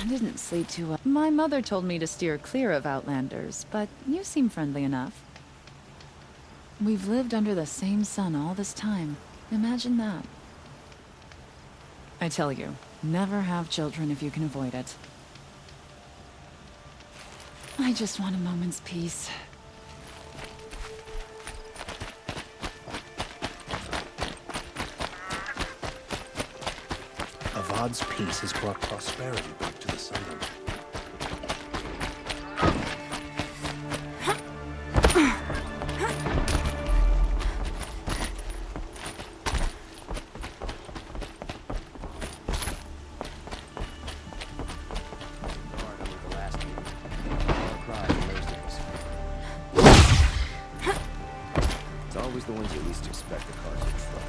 didn't sleep too well. My mother told me to steer clear of Outlanders, but you seem friendly enough. We've lived under the same sun all this time. Imagine that. I tell you, never have children if you can avoid it. I just want a moment's peace. Avad's peace has brought prosperity back to the Sun. It's always the ones you least expect that cause you trouble.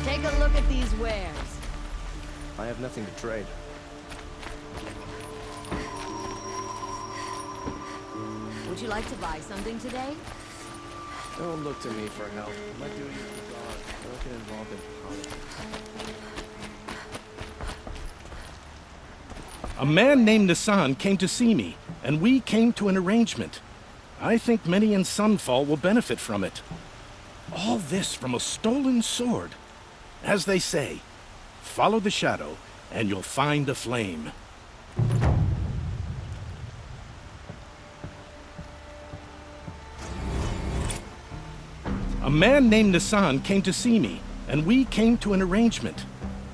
Take a look at these wares. I have nothing to trade. Would you like to buy something today? Don't look to me for help. My duty is gone. Don't get involved in politics. A man named Nissan came to see me, and we came to an arrangement. I think many in Sunfall will benefit from it. All this from a stolen sword. As they say, follow the shadow, and you'll find a flame. A man named Nissan came to see me, and we came to an arrangement.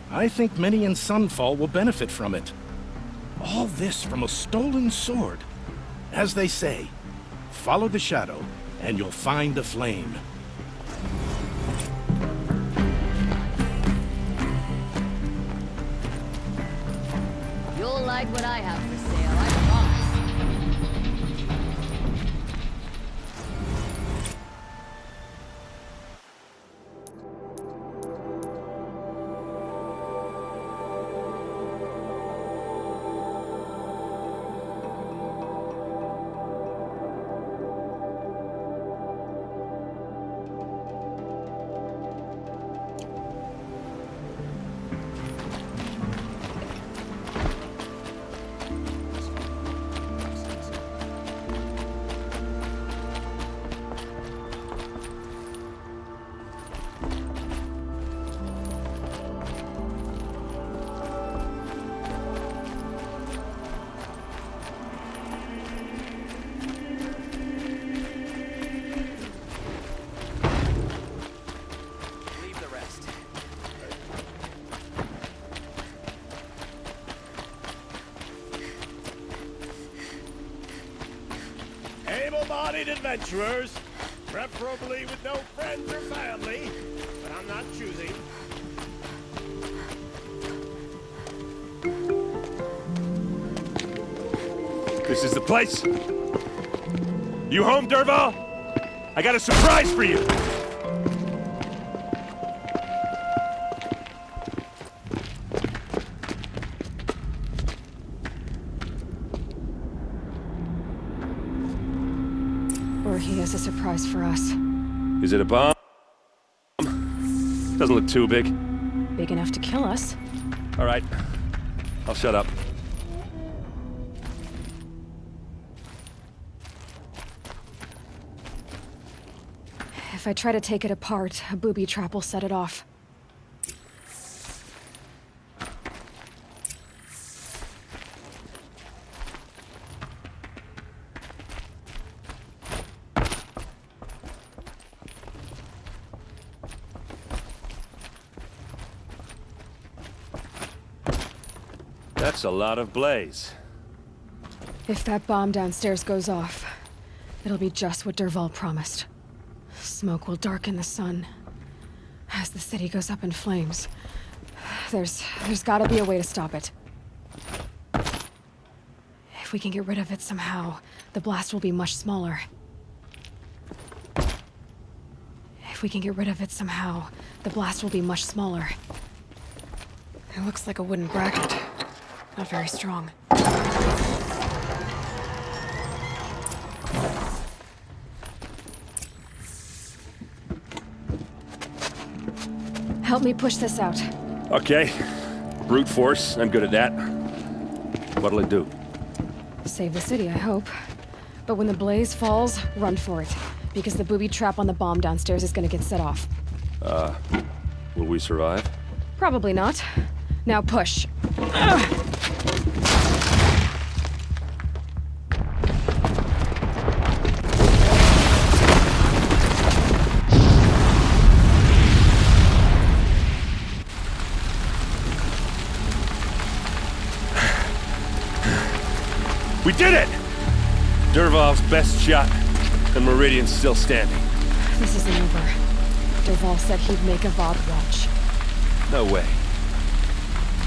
I think many in Sunfall will benefit from it. All this from a stolen sword. As they say, follow the shadow, and you'll find a flame. You'll like what I have for sale, I promise. Able-bodied adventurers, preferably with no friends or family, but I'm not choosing. This is the place. You home, Dervahl? I got a surprise for you. Or he has a surprise for us. Is it a bomb? Doesn't look too big. Big enough to kill us. All right, I'll shut up. If I try to take it apart, a booby trap will set it off. That's a lot of blaze. If that bomb downstairs goes off, it'll be just what Dervahl promised. Smoke will darken the sun. As the city goes up in flames, there's gotta be a way to stop it. If we can get rid of it somehow, the blast will be much smaller. If we can get rid of it somehow, the blast will be much smaller. It looks like a wooden bracket. Not very strong. Help me push this out. Okay. Brute force, I'm good at that. What'll it do? Save the city, I hope. But when the blaze falls, run for it. Because the booby trap on the bomb downstairs is gonna get set off. Will we survive? Probably not. Now push. We did it! Dervahl's best shot, and Meridian's still standing. This isn't over. Dervahl said he'd make a Vought watch. No way.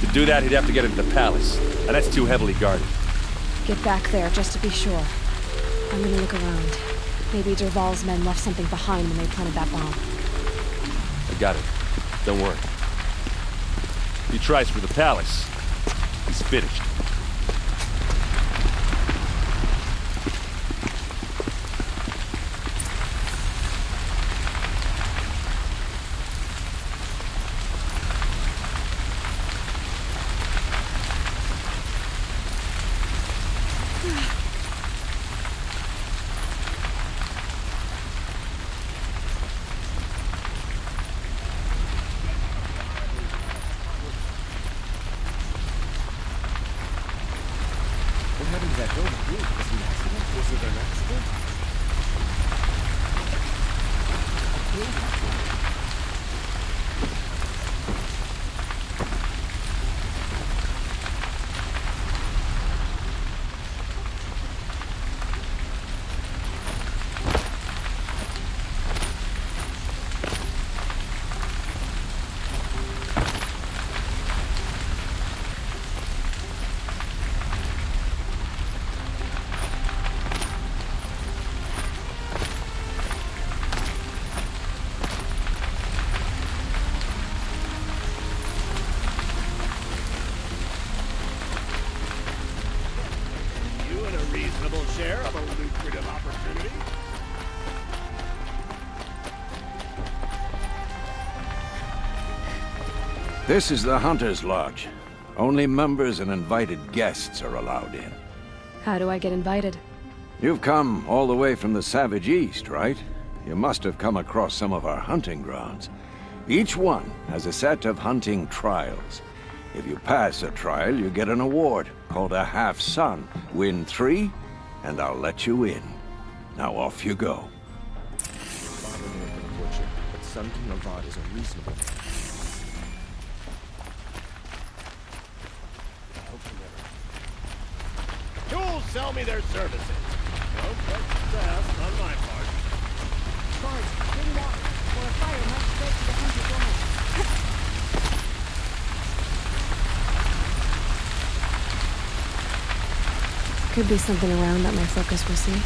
To do that, he'd have to get into the palace, and that's too heavily guarded. Get back there, just to be sure. I'm gonna look around. Maybe Dervahl's men left something behind when they planted that bomb. I got it. Don't worry. If he tries for the palace, he's finished. What happened to that building? Was it an accident? Was it an accident? You and a reasonable share of a lucrative opportunity? This is the Hunter's Lodge. Only members and invited guests are allowed in. How do I get invited? You've come all the way from the Savage East, right? You must have come across some of our hunting grounds. Each one has a set of hunting trials. If you pass a trial, you get an award called a half-sun. Win 3, and I'll let you in. Now off you go. Father may have been a butcher, but son King of Vought is unreasonable. You'll sell me their services. No questions asked on my part. Guards, bring water, or a fire might spread to the hunter's woman. Could be something around that my focus will see.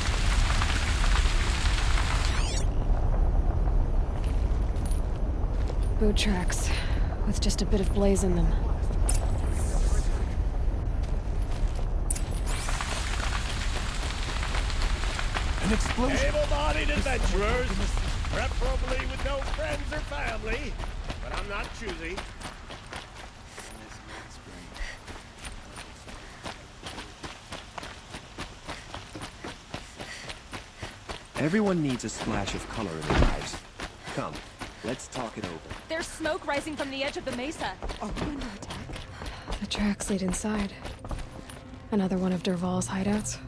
Boot tracks, with just a bit of blaze in them. An explosion! Able-bodied adventurers, preferably with no friends or family, but I'm not choosy. Everyone needs a splash of color in their lives. Come, let's talk it over. There's smoke rising from the edge of the mesa. Are we under attack? The tracks lead inside. Another one of Dervahl's hideouts.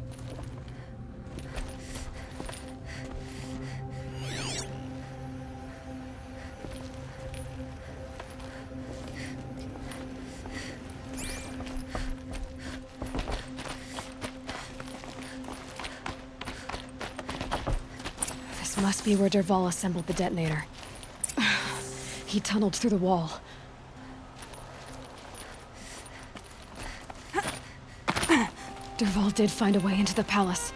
This must be where Dervahl assembled the detonator. He tunneled through the wall. Dervahl did find a way into the palace.